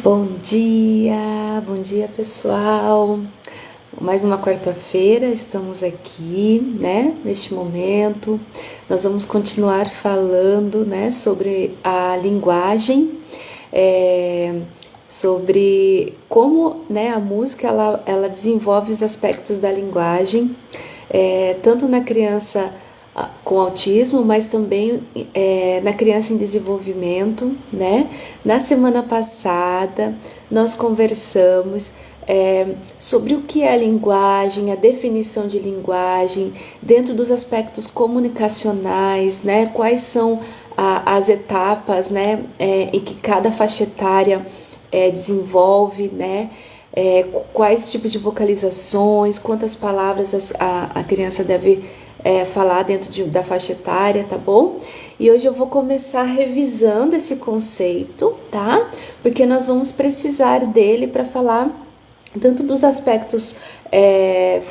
Bom dia pessoal. Mais uma quarta-feira, estamos aqui, né? Neste momento, nós vamos continuar falando, né, sobre a linguagem, sobre como, né, a música ela desenvolve os aspectos da linguagem, tanto na criança com autismo, mas também na criança em desenvolvimento, né? Na semana passada nós conversamos sobre o que é a linguagem, a definição de linguagem, dentro dos aspectos comunicacionais, né? Quais são as etapas, né? Em que cada faixa etária desenvolve, né? Quais tipos de vocalizações, quantas palavras a criança deve falar dentro da faixa etária, tá bom? E hoje eu vou começar revisando esse conceito, tá? Porque nós vamos precisar dele para falar tanto dos aspectos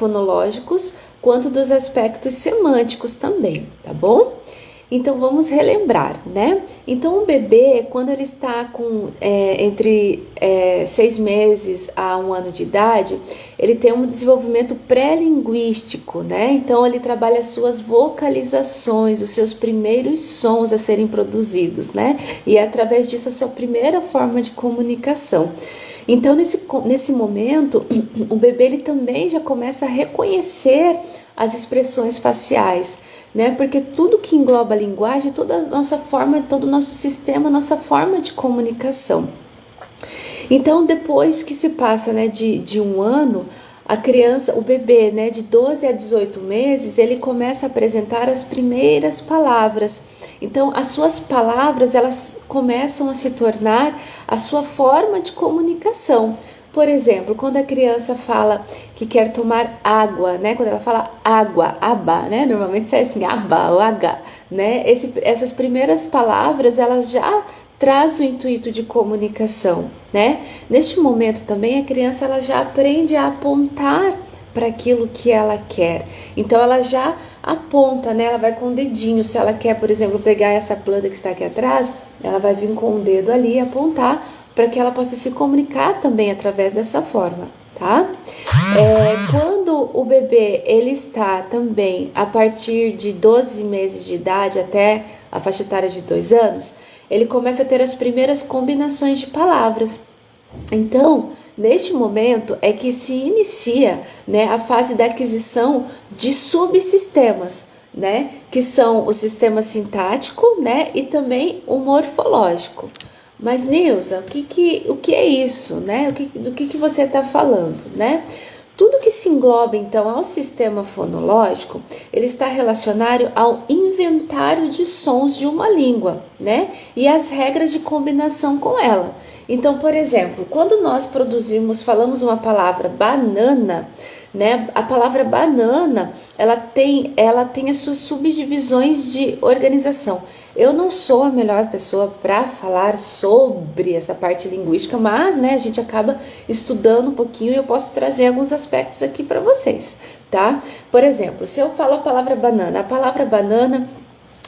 fonológicos quanto dos aspectos semânticos também, tá bom? Então vamos relembrar, né? Então o bebê, quando ele está com entre 6 meses a 1 ano de idade, ele tem um desenvolvimento pré-linguístico, né? Então ele trabalha as suas vocalizações, os seus primeiros sons a serem produzidos, né? E é através disso a sua primeira forma de comunicação. Então nesse momento, o bebê ele também já começa a reconhecer as expressões faciais, né? Porque tudo que engloba a linguagem, toda a nossa forma, todo o nosso sistema, nossa forma de comunicação. Então, depois que se passa, né, de 1 ano, a criança, o bebê, né, de 12 a 18 meses, ele começa a apresentar as primeiras palavras. Então, as suas palavras, elas começam a se tornar a sua forma de comunicação. Por exemplo, quando a criança fala que quer tomar água, né? Quando ela fala água, aba, né? Normalmente sai assim, aba ou h, né? Essas primeiras palavras, elas já trazem o intuito de comunicação, né? Neste momento também a criança ela já aprende a apontar para aquilo que ela quer. Então ela já aponta, né? Ela vai com o dedinho. Se ela quer, por exemplo, pegar essa planta que está aqui atrás, ela vai vir com o dedo ali e apontar para que ela possa se comunicar também através dessa forma, tá? Quando o bebê ele está também a partir de 12 meses de idade até a faixa etária de 2 anos, ele começa a ter as primeiras combinações de palavras. Então, neste momento é que se inicia, né, a fase da aquisição de subsistemas, né, que são o sistema sintático, né, e também o morfológico. Mas, Nilza, o que é isso, né? Do que você está falando, né? Tudo que se engloba, então, ao sistema fonológico, ele está relacionado ao inventário de sons de uma língua, né? E as regras de combinação com ela. Então, por exemplo, quando nós falamos uma palavra banana, né? A palavra banana, ela tem as suas subdivisões de organização. Eu não sou a melhor pessoa para falar sobre essa parte linguística, mas, né, a gente acaba estudando um pouquinho e eu posso trazer alguns aspectos aqui para vocês, tá? Por exemplo, se eu falo a palavra banana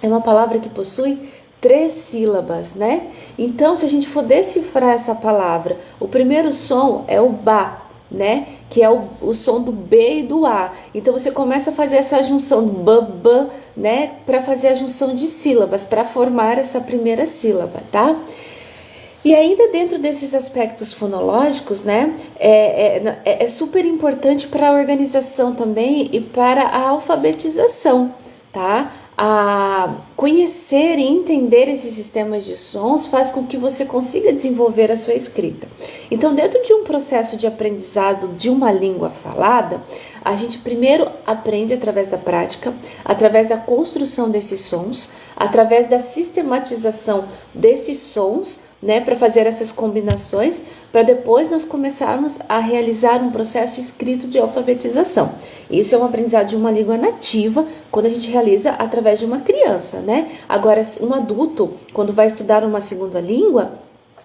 é uma palavra que possui 3 sílabas, né? Então, se a gente for decifrar essa palavra, o primeiro som é o ba, né? Que é o som do B e do A. Então você começa a fazer essa junção do b, né? Para fazer a junção de sílabas, para formar essa primeira sílaba, tá? E ainda dentro desses aspectos fonológicos, né? É super importante para a organização também e para a alfabetização, tá? A conhecer e entender esses sistemas de sons faz com que você consiga desenvolver a sua escrita. Então, dentro de um processo de aprendizado de uma língua falada, a gente primeiro aprende através da prática, através da construção desses sons, através da sistematização desses sons, né, para fazer essas combinações, para depois nós começarmos a realizar um processo escrito de alfabetização. Isso é um aprendizado de uma língua nativa, quando a gente realiza através de uma criança, né? Agora, um adulto, quando vai estudar uma segunda língua,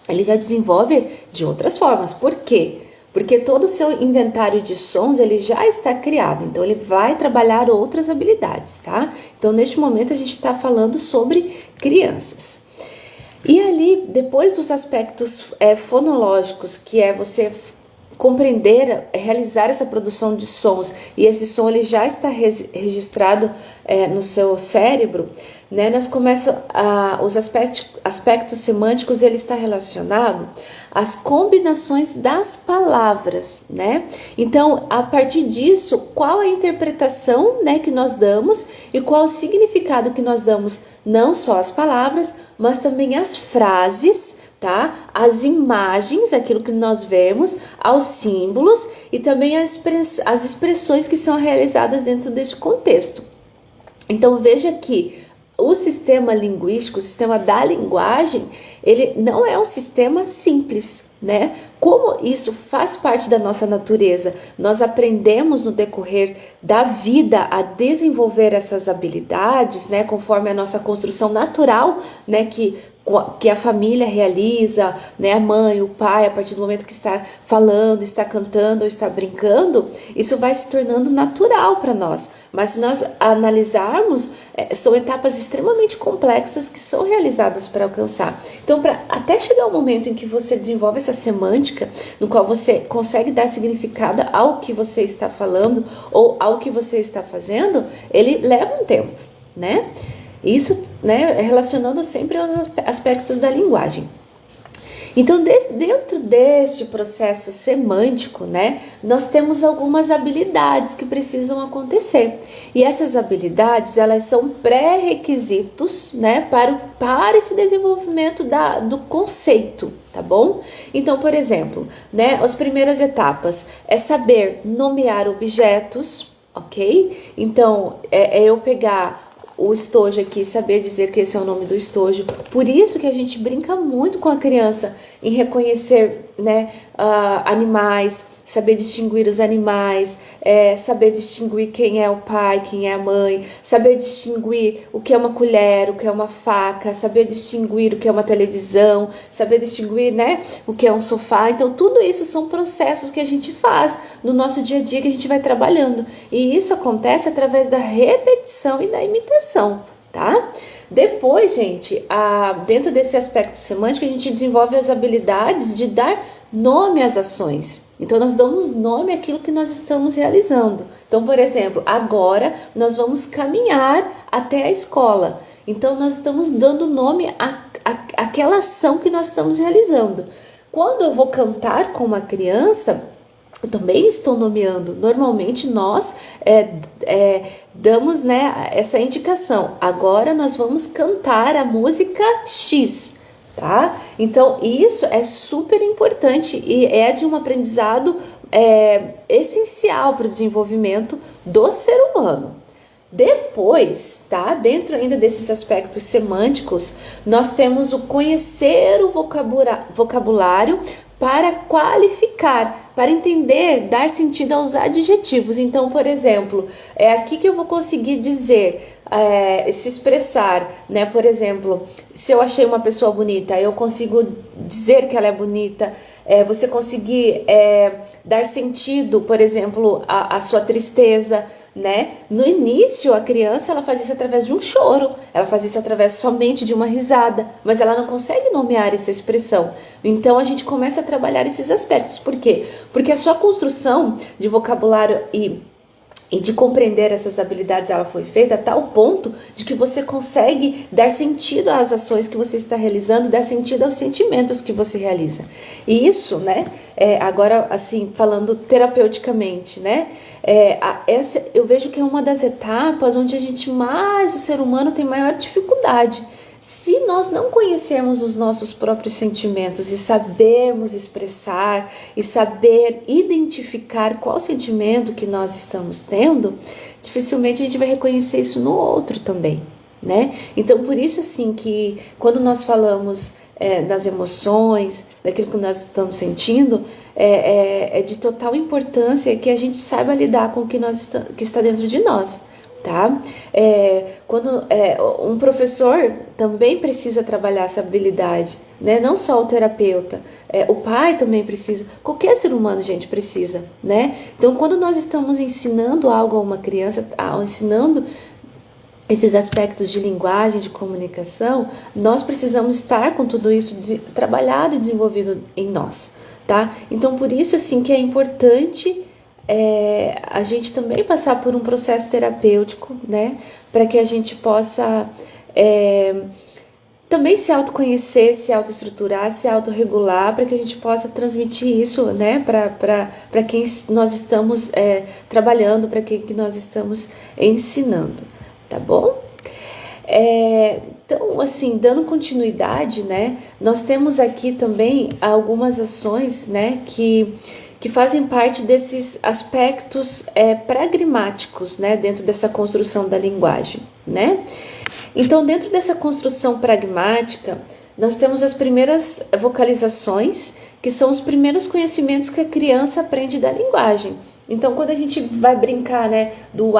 ele já desenvolve de outras formas. Por quê? Porque todo o seu inventário de sons, ele já está criado, então ele vai trabalhar outras habilidades, tá? Então, neste momento, a gente está falando sobre crianças. E ali, depois dos aspectos fonológicos, que é você compreender, realizar essa produção de sons, e esse som ele já está registrado no seu cérebro, né? Nós começamos os aspectos semânticos, ele está relacionado às combinações das palavras, né? Então, a partir disso, qual a interpretação, né, que nós damos e qual o significado que nós damos, não só às palavras, mas também às frases, tá? As imagens, aquilo que nós vemos, aos símbolos e também as expressões que são realizadas dentro deste contexto. Então veja que o sistema linguístico, o sistema da linguagem, ele não é um sistema simples, né? Como isso faz parte da nossa natureza, nós aprendemos no decorrer da vida a desenvolver essas habilidades, né? Conforme a nossa construção natural, né? Que a família realiza, né? A mãe, o pai, a partir do momento que está falando, está cantando ou está brincando, isso vai se tornando natural para nós. Mas se nós analisarmos, são etapas extremamente complexas que são realizadas para alcançar. Então, até chegar o momento em que você desenvolve essa semântica, no qual você consegue dar significado ao que você está falando ou ao que você está fazendo, ele leva um tempo, né? Isso, né, relacionando sempre aos aspectos da linguagem. Então, dentro deste processo semântico, né, nós temos algumas habilidades que precisam acontecer. E essas habilidades, elas são pré-requisitos, né, para esse desenvolvimento do conceito, tá bom? Então, por exemplo, né, as primeiras etapas é saber nomear objetos, ok? Então, eu pegar o estojo aqui, saber dizer que esse é o nome do estojo. Por isso que a gente brinca muito com a criança em reconhecer, né, animais, saber distinguir os animais, saber distinguir quem é o pai, quem é a mãe, saber distinguir o que é uma colher, o que é uma faca, saber distinguir o que é uma televisão, saber distinguir, né, o que é um sofá. Então, tudo isso são processos que a gente faz no nosso dia a dia, que a gente vai trabalhando. E isso acontece através da repetição e da imitação, tá? Depois, gente, dentro desse aspecto semântico, a gente desenvolve as habilidades de dar nome às ações. Então, nós damos nome àquilo que nós estamos realizando. Então, por exemplo, agora nós vamos caminhar até a escola. Então, nós estamos dando nome àquela ação que nós estamos realizando. Quando eu vou cantar com uma criança, eu também estou nomeando. Normalmente, nós damos, né, essa indicação. Agora nós vamos cantar a música X. Tá? Então, isso é super importante e é de um aprendizado essencial para o desenvolvimento do ser humano. Depois, tá? Dentro ainda desses aspectos semânticos, nós temos o conhecer o vocabulário para qualificar, para entender, dar sentido aos adjetivos. Então, por exemplo, é aqui que eu vou conseguir dizer, se expressar, né? Por exemplo, se eu achei uma pessoa bonita, eu consigo dizer que ela é bonita. Você conseguir dar sentido, por exemplo, à sua tristeza, né? No início, a criança ela faz isso através de um choro, ela faz isso através somente de uma risada, mas ela não consegue nomear essa expressão. Então a gente começa a trabalhar esses aspectos. Por quê? Porque a sua construção de vocabulário e de compreender essas habilidades, ela foi feita a tal ponto de que você consegue dar sentido às ações que você está realizando, dar sentido aos sentimentos que você realiza. E isso, né, agora assim, falando terapeuticamente, né, eu vejo que é uma das etapas onde o ser humano tem maior dificuldade. Se nós não conhecermos os nossos próprios sentimentos e sabermos expressar e saber identificar qual sentimento que nós estamos tendo, dificilmente a gente vai reconhecer isso no outro também, né? Então, por isso assim que quando nós falamos das emoções, daquilo que nós estamos sentindo, é de total importância que a gente saiba lidar com o que está dentro de nós. Tá? Quando um professor também precisa trabalhar essa habilidade, né? Não só o terapeuta, o pai também precisa, qualquer ser humano, gente, precisa, né? Então, quando nós estamos ensinando algo a uma criança, ensinando esses aspectos de linguagem, de comunicação, nós precisamos estar com tudo isso trabalhado e desenvolvido em nós, tá? Então, por isso, assim, que é importante a gente também passar por um processo terapêutico, né? Para que a gente possa também se autoconhecer, se autoestruturar, se autorregular, para que a gente possa transmitir isso, né? Para quem nós estamos trabalhando, para quem que nós estamos ensinando. Tá bom? Então, assim, dando continuidade, né, nós temos aqui também algumas ações, né, que fazem parte desses aspectos pragmáticos, né, dentro dessa construção da linguagem, né? Então, dentro dessa construção pragmática, nós temos as primeiras vocalizações, que são os primeiros conhecimentos que a criança aprende da linguagem. Então, quando a gente vai brincar, né, do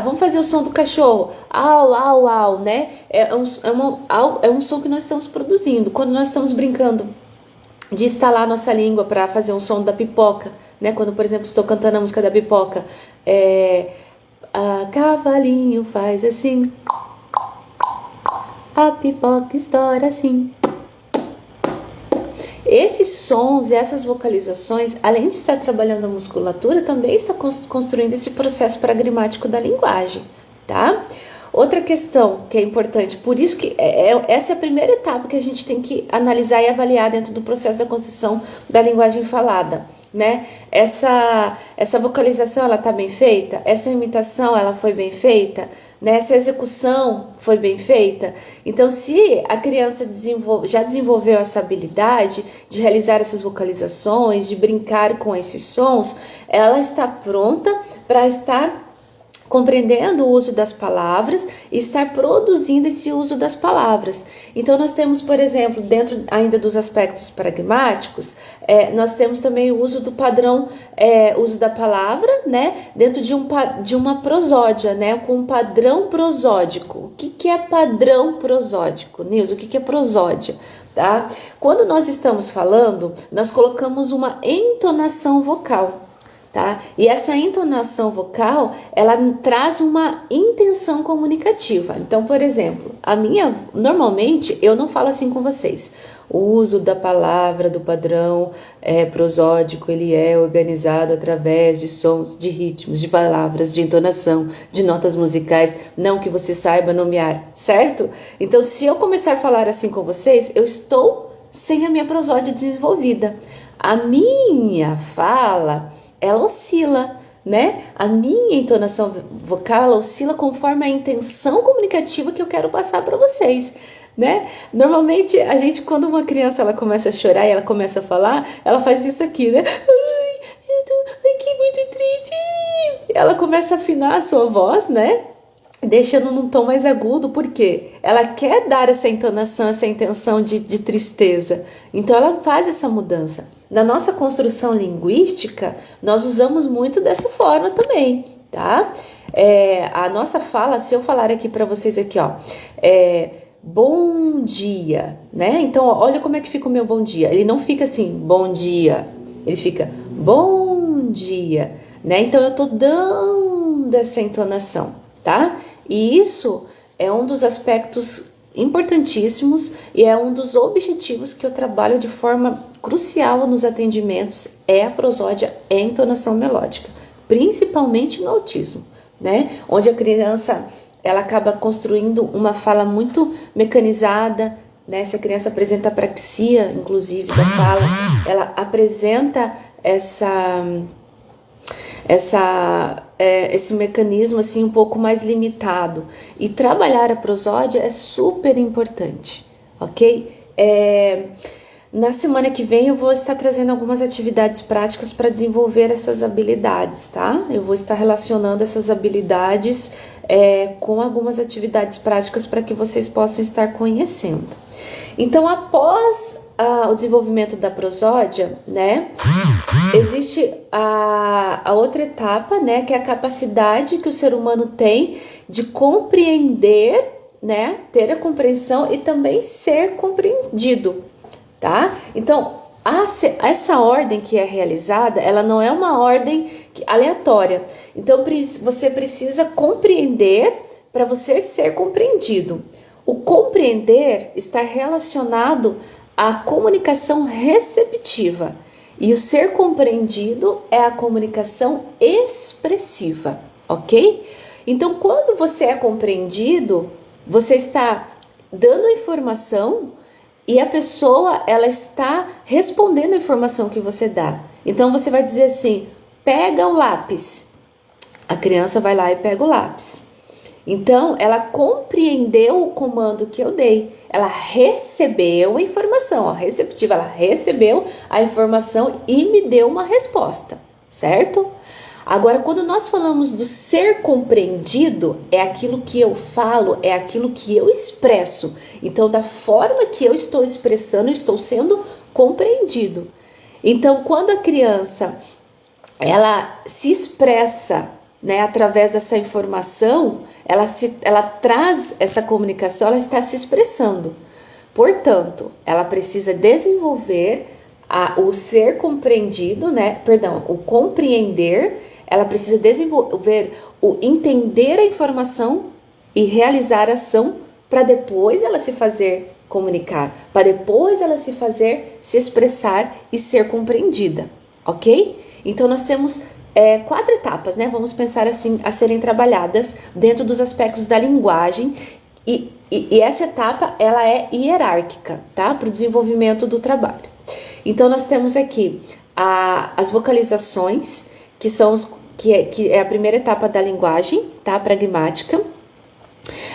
vamos fazer o som do cachorro, au, au, au, né? É um som que nós estamos produzindo. Quando nós estamos brincando de estalar nossa língua para fazer um som da pipoca, né? Quando, por exemplo, estou cantando a música da pipoca, a cavalinho faz assim, a pipoca estoura assim. Esses sons e essas vocalizações, além de estar trabalhando a musculatura, também está construindo esse processo pragmático da linguagem, tá? Outra questão que é importante, por isso que essa é a primeira etapa que a gente tem que analisar e avaliar dentro do processo da construção da linguagem falada, né? Essa vocalização, ela tá bem feita? Essa imitação, ela foi bem feita? Né? Essa execução foi bem feita? Então, se a criança já desenvolveu essa habilidade de realizar essas vocalizações, de brincar com esses sons, ela está pronta para estar compreendendo o uso das palavras e estar produzindo esse uso das palavras. Então, nós temos, por exemplo, dentro ainda dos aspectos pragmáticos, nós temos também o uso do padrão, uso da palavra, né, dentro de uma prosódia, né, com um padrão prosódico. O que é padrão prosódico, Nilson? O que é prosódia? Tá? Quando nós estamos falando, nós colocamos uma entonação vocal. Tá? E essa entonação vocal, ela traz uma intenção comunicativa. Então, por exemplo, normalmente eu não falo assim com vocês. O uso da palavra, do padrão prosódico, ele é organizado através de sons, de ritmos, de palavras, de entonação, de notas musicais, não que você saiba nomear, certo? Então, se eu começar a falar assim com vocês, eu estou sem a minha prosódia desenvolvida. A minha fala, ela oscila, né? A minha entonação vocal, ela oscila conforme a intenção comunicativa que eu quero passar para vocês, né? Normalmente, a gente, quando uma criança ela começa a chorar e ela começa a falar, ela faz isso aqui, né? Ai, eu tô aqui muito triste. Ela começa a afinar a sua voz, né? Deixando num tom mais agudo, porque ela quer dar essa entonação, essa intenção de tristeza. Então, ela faz essa mudança. Na nossa construção linguística, nós usamos muito dessa forma também, tá? A nossa fala, se eu falar aqui para vocês aqui, ó, bom dia, né? Então, ó, olha como é que fica o meu bom dia. Ele não fica assim, bom dia. Ele fica, bom dia, né? Então, eu tô dando essa entonação, tá? E isso é um dos aspectos importantíssimos e é um dos objetivos que eu trabalho de forma crucial nos atendimentos, a prosódia, a entonação melódica, principalmente no autismo, né? Onde a criança ela acaba construindo uma fala muito mecanizada, né? Se a criança apresenta apraxia, inclusive, da fala, ela apresenta esse mecanismo assim um pouco mais limitado, e trabalhar a prosódia é super importante, ok? Na semana que vem eu vou estar trazendo algumas atividades práticas para desenvolver essas habilidades, tá? Eu vou estar relacionando essas habilidades com algumas atividades práticas para que vocês possam estar conhecendo. Então, após o desenvolvimento da prosódia, né, existe a outra etapa, né, que é a capacidade que o ser humano tem de compreender, né, ter a compreensão e também ser compreendido, tá? Então, essa ordem que é realizada, ela não é uma ordem aleatória. Então, você precisa compreender, para você ser compreendido. O compreender está relacionado à comunicação receptiva e o ser compreendido é a comunicação expressiva, ok? Então, quando você é compreendido, você está dando a informação e a pessoa, ela está respondendo a informação que você dá. Então, você vai dizer assim, pega o lápis. A criança vai lá e pega o lápis. Então, ela compreendeu o comando que eu dei. Ela recebeu a informação, ó, receptiva. Ela recebeu a informação e me deu uma resposta, certo? Agora, quando nós falamos do ser compreendido, é aquilo que eu falo, é aquilo que eu expresso. Então, da forma que eu estou expressando, eu estou sendo compreendido. Então, quando a criança, ela se expressa, né, através dessa informação, ela traz essa comunicação, ela está se expressando. Portanto, ela precisa desenvolver o ser compreendido, né? Perdão, o compreender, ela precisa desenvolver o entender a informação e realizar a ação para depois ela se fazer comunicar, para depois ela se fazer se expressar e ser compreendida, ok? Então nós temos 4 etapas, né? Vamos pensar assim, a serem trabalhadas dentro dos aspectos da linguagem e essa etapa, ela é hierárquica, tá? Para o desenvolvimento do trabalho. Então nós temos aqui as vocalizações, que é a primeira etapa da linguagem, tá? Pragmática.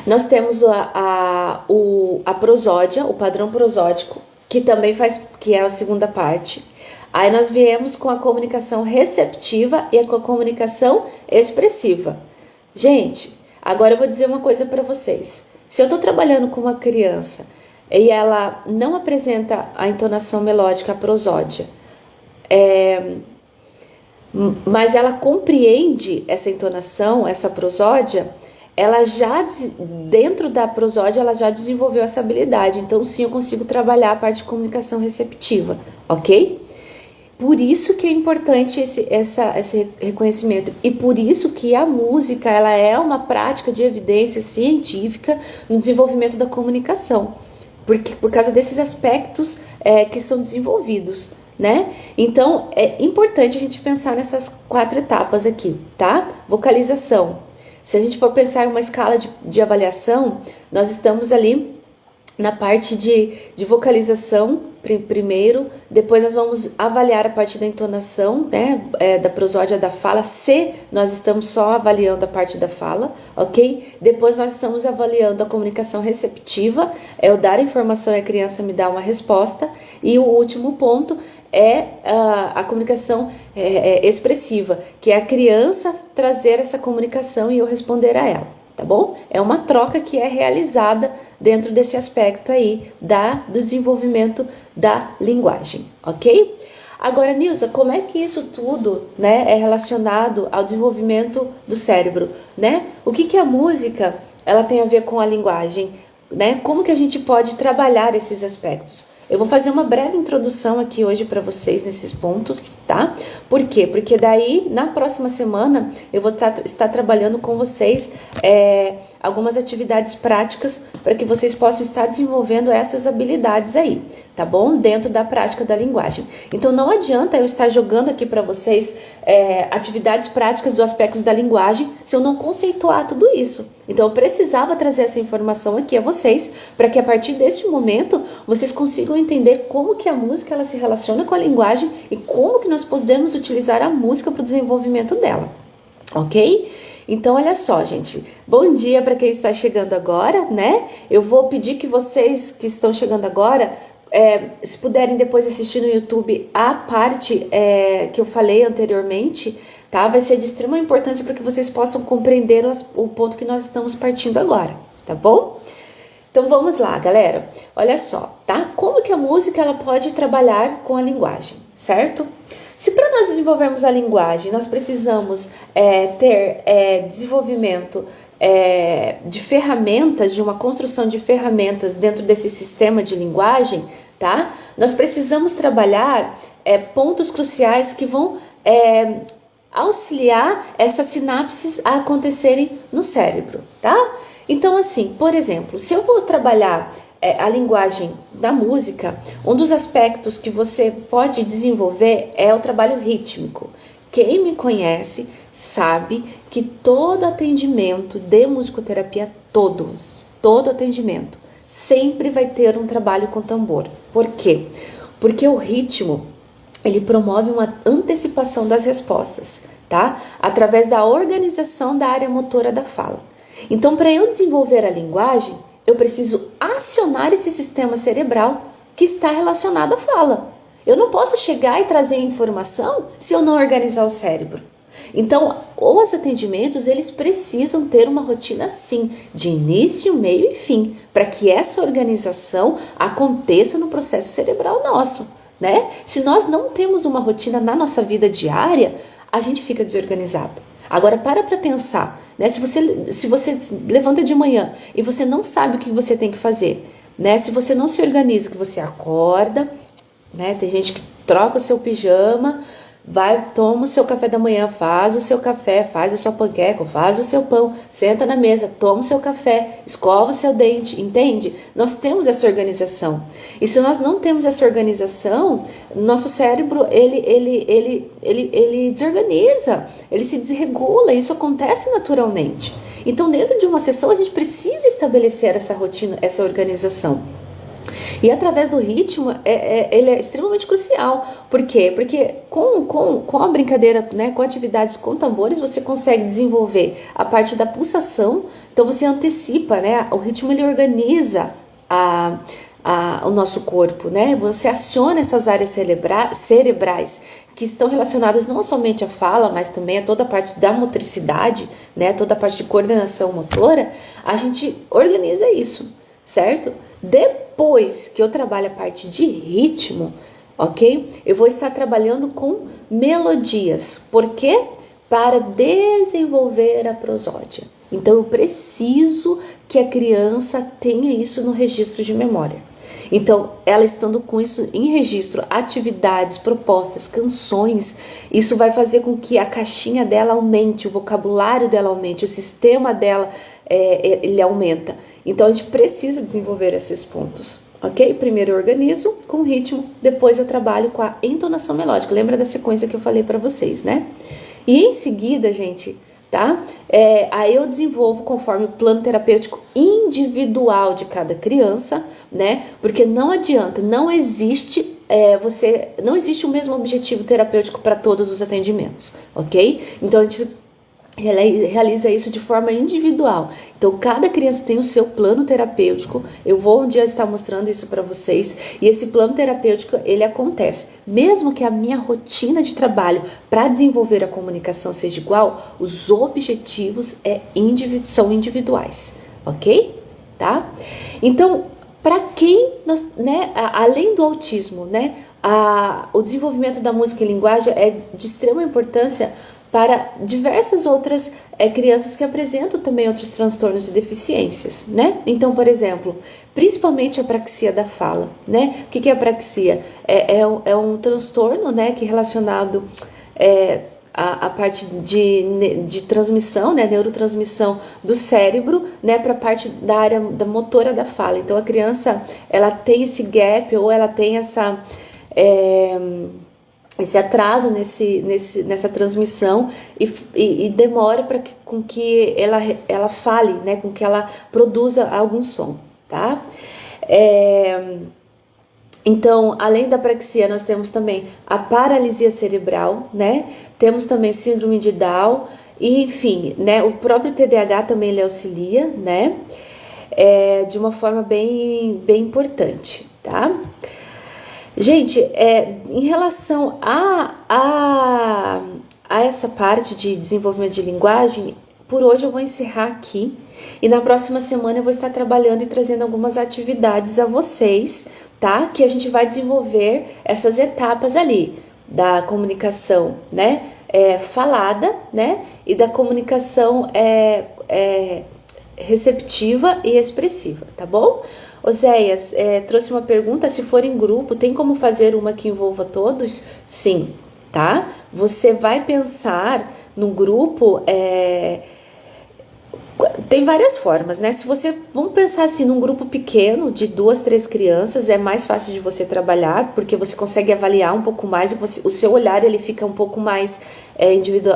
Nós temos a prosódia, o padrão prosódico, que é a segunda parte. Aí nós viemos com a comunicação receptiva e com a comunicação expressiva. Gente, agora eu vou dizer uma coisa para vocês. Se eu estou trabalhando com uma criança e ela não apresenta a entonação melódica, a prosódia, mas ela compreende essa entonação, essa prosódia, ela já, dentro da prosódia, ela já desenvolveu essa habilidade. Então, sim, eu consigo trabalhar a parte de comunicação receptiva, ok? Por isso que é importante esse reconhecimento e por isso que a música, ela é uma prática de evidência científica no desenvolvimento da comunicação, por causa desses aspectos que são desenvolvidos, né? Então, é importante a gente pensar nessas 4 etapas aqui, tá? Vocalização. Se a gente for pensar em uma escala de avaliação, nós estamos ali na parte de vocalização primeiro, depois nós vamos avaliar a parte da entonação, né, da prosódia da fala, se nós estamos só avaliando a parte da fala, ok? Depois nós estamos avaliando a comunicação receptiva, eu dar a informação e a criança me dar uma resposta, e o último ponto é a comunicação expressiva, que é a criança trazer essa comunicação e eu responder a ela. Tá bom? É uma troca que é realizada dentro desse aspecto aí do desenvolvimento da linguagem, ok? Agora, Nilza, como é que isso tudo, né, é relacionado ao desenvolvimento do cérebro, né? O que a música ela tem a ver com a linguagem, né? Como que a gente pode trabalhar esses aspectos? Eu vou fazer uma breve introdução aqui hoje para vocês nesses pontos, tá? Por quê? Porque daí, na próxima semana, eu vou estar trabalhando com vocês algumas atividades práticas para que vocês possam estar desenvolvendo essas habilidades aí, tá bom? Dentro da prática da linguagem. Então, não adianta eu estar jogando aqui para vocês atividades práticas dos aspectos da linguagem se eu não conceituar tudo isso. Então, eu precisava trazer essa informação aqui a vocês para que a partir deste momento vocês consigam entender como que a música ela se relaciona com a linguagem e como que nós podemos utilizar a música para o desenvolvimento dela, ok? Então, olha só, gente, bom dia para quem está chegando agora, né? Eu vou pedir que vocês que estão chegando agora, se puderem depois assistir no YouTube a parte que eu falei anteriormente, tá? Vai ser de extrema importância para que vocês possam compreender o ponto que nós estamos partindo agora, tá bom? Então, vamos lá, galera. Olha só, tá? Como que a música ela pode trabalhar com a linguagem, certo? Se para nós desenvolvermos a linguagem, nós precisamos ter desenvolvimento de ferramentas, de uma construção de ferramentas dentro desse sistema de linguagem, tá? Nós precisamos trabalhar pontos cruciais que vão auxiliar essas sinapses a acontecerem no cérebro, tá? Então, assim, por exemplo, se eu vou trabalhar a linguagem da música, um dos aspectos que você pode desenvolver é o trabalho rítmico. Quem me conhece sabe que todo atendimento de musicoterapia, todo atendimento, sempre vai ter um trabalho com tambor. Por quê? Porque o ritmo, ele promove uma antecipação das respostas, tá? Através da organização da área motora da fala. Então, para eu desenvolver a linguagem, eu preciso acionar esse sistema cerebral que está relacionado à fala. Eu não posso chegar e trazer informação se eu não organizar o cérebro. Então, os atendimentos, eles precisam ter uma rotina sim, de início, meio e fim, para que essa organização aconteça no processo cerebral nosso, né? Se nós não temos uma rotina na nossa vida diária, a gente fica desorganizado. Agora, para pensar, né? Se você levanta de manhã e você não sabe o que você tem que fazer, né? Se você não se organiza, que você acorda, né? Tem gente que troca o seu pijama, vai, toma o seu café da manhã, faz o seu café, faz a sua panqueca, faz o seu pão, senta na mesa, toma o seu café, escova o seu dente, entende? Nós temos essa organização. E se nós não temos essa organização, nosso cérebro, ele desorganiza, ele se desregula, isso acontece naturalmente. Então, dentro de uma sessão, a gente precisa estabelecer essa rotina, essa organização. E através do ritmo, ele é extremamente crucial. Por quê? Porque com a brincadeira, né, com atividades com tambores, você consegue desenvolver a parte da pulsação. Então você antecipa, né? O ritmo, ele organiza o nosso corpo, né? Você aciona essas áreas cerebrais que estão relacionadas não somente à fala, mas também a toda a parte da motricidade, né? Toda a parte de coordenação motora. A gente organiza isso, certo? Depois que eu trabalho a parte de ritmo, ok? Eu vou estar trabalhando com melodias. Por quê? Para desenvolver a prosódia. Então, eu preciso que a criança tenha isso no registro de memória. Então, ela estando com isso em registro, atividades, propostas, canções, isso vai fazer com que a caixinha dela aumente, o vocabulário dela aumente, o sistema dela ele aumenta. Então, a gente precisa desenvolver esses pontos, ok? Primeiro eu organizo com ritmo, depois eu trabalho com a entonação melódica. Lembra da sequência que eu falei para vocês, né? E em seguida, gente, tá? Aí eu desenvolvo conforme o plano terapêutico individual de cada criança, né? Porque não adianta, não existe o mesmo objetivo terapêutico para todos os atendimentos, ok? Então a gente realiza isso de forma individual. Então cada criança tem o seu plano terapêutico. Eu vou um dia estar mostrando isso para vocês. E esse plano terapêutico, ele acontece. Mesmo que a minha rotina de trabalho para desenvolver a comunicação seja igual, os objetivos são individuais, ok? Tá? Então, para quem, né, além do autismo, né, o desenvolvimento da música e linguagem é de extrema importância para diversas outras crianças que apresentam também outros transtornos e deficiências, né? Então, por exemplo, principalmente a apraxia da fala, né? O que é apraxia? É um transtorno, né, que é relacionado a parte de transmissão, né, neurotransmissão do cérebro, né, para a parte da área da motora da fala. Então, a criança, ela tem esse gap, ou ela tem esse atraso nessa transmissão e demora com que ela fale, né, com que ela produza algum som, tá? Então, além da apraxia, nós temos também a paralisia cerebral, né? Temos também síndrome de Down e, enfim, né, o próprio TDAH também ele auxilia, né? De uma forma bem importante, tá? Gente, em relação a essa parte de desenvolvimento de linguagem, por hoje eu vou encerrar aqui e na próxima semana eu vou estar trabalhando e trazendo algumas atividades a vocês, tá? Que a gente vai desenvolver essas etapas ali da comunicação, né? Falada, né? E da comunicação receptiva e expressiva, tá bom? Oséias trouxe uma pergunta: se for em grupo, tem como fazer uma que envolva todos? Sim, tá? você vai pensar no grupo, tem várias formas, né? Se você, vamos pensar assim, num grupo pequeno de 2, 3 crianças, é mais fácil de você trabalhar, porque você consegue avaliar um pouco mais, o seu olhar ele fica um pouco mais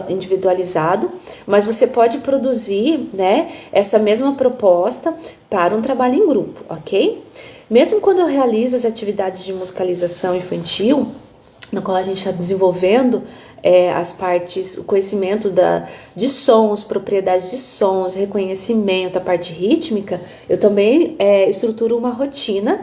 individualizado, mas você pode produzir, né, essa mesma proposta para um trabalho em grupo, ok? Mesmo quando eu realizo as atividades de musicalização infantil, no qual a gente está desenvolvendo as partes, o conhecimento de sons, propriedades de sons, reconhecimento, a parte rítmica, eu também estruturo uma rotina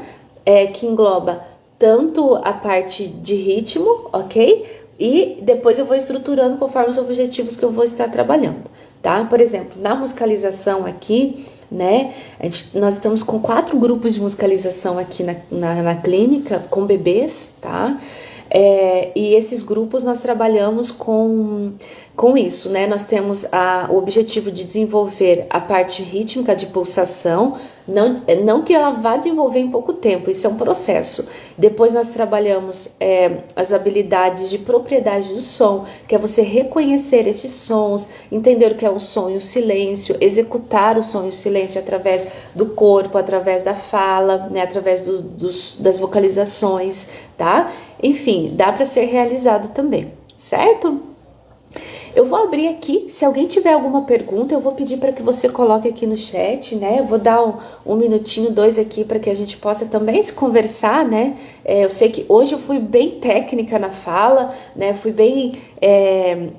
que engloba tanto a parte de ritmo, ok? E depois eu vou estruturando conforme os objetivos que eu vou estar trabalhando, tá? Por exemplo, na musicalização aqui, né? Nós estamos com 4 grupos de musicalização aqui na clínica, com bebês, tá? E esses grupos nós trabalhamos com isso, né? Nós temos o objetivo de desenvolver a parte rítmica de pulsação, não que ela vá desenvolver em pouco tempo, isso é um processo. Depois nós trabalhamos as habilidades de propriedade do som, que é você reconhecer esses sons, entender o que é um som e o silêncio, executar o som e o silêncio através do corpo, através da fala, né? Através das vocalizações, tá? Enfim, dá para ser realizado também, certo? Eu vou abrir aqui, se alguém tiver alguma pergunta, eu vou pedir para que você coloque aqui no chat, né? Eu vou dar um minutinho, 2 aqui para que a gente possa também se conversar, né? Eu sei que hoje eu fui bem técnica na fala, né? Fui bem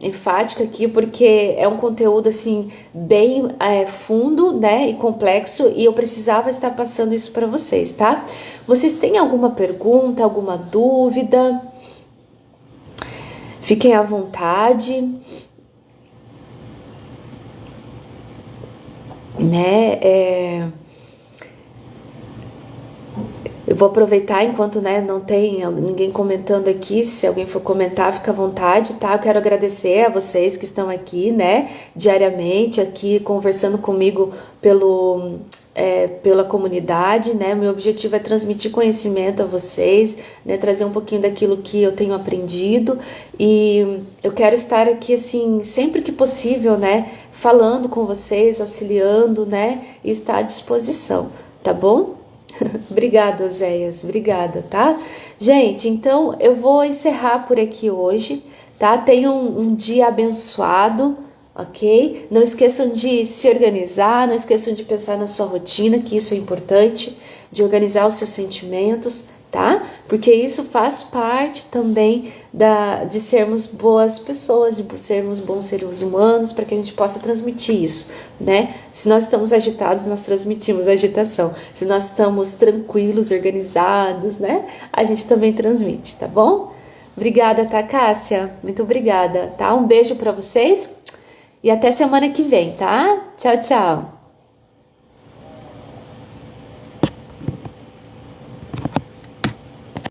enfática aqui, porque é um conteúdo, assim, bem fundo, né? E complexo, e eu precisava estar passando isso para vocês, tá? Vocês têm alguma pergunta, alguma dúvida? Fiquem à vontade, né? Eu vou aproveitar enquanto, né, não tem ninguém comentando aqui. Se alguém for comentar, fica à vontade, tá? Eu quero agradecer a vocês que estão aqui, né, diariamente aqui conversando comigo pela comunidade, né? Meu objetivo é transmitir conhecimento a vocês, né? Trazer um pouquinho daquilo que eu tenho aprendido, e eu quero estar aqui, assim, sempre que possível, né? Falando com vocês, auxiliando, né? E estar à disposição, tá bom? Obrigada, Oséias, obrigada, tá? Gente, então eu vou encerrar por aqui hoje, tá? Tenham um dia abençoado, ok? Não esqueçam de se organizar, não esqueçam de pensar na sua rotina, que isso é importante, de organizar os seus sentimentos, tá? Porque isso faz parte também de sermos boas pessoas, de sermos bons seres humanos, para que a gente possa transmitir isso, né? Se nós estamos agitados, nós transmitimos a agitação. Se nós estamos tranquilos, organizados, né? A gente também transmite, tá bom? Obrigada, tá, Cássia? Muito obrigada, tá? Um beijo para vocês e até semana que vem, tá? Tchau, tchau!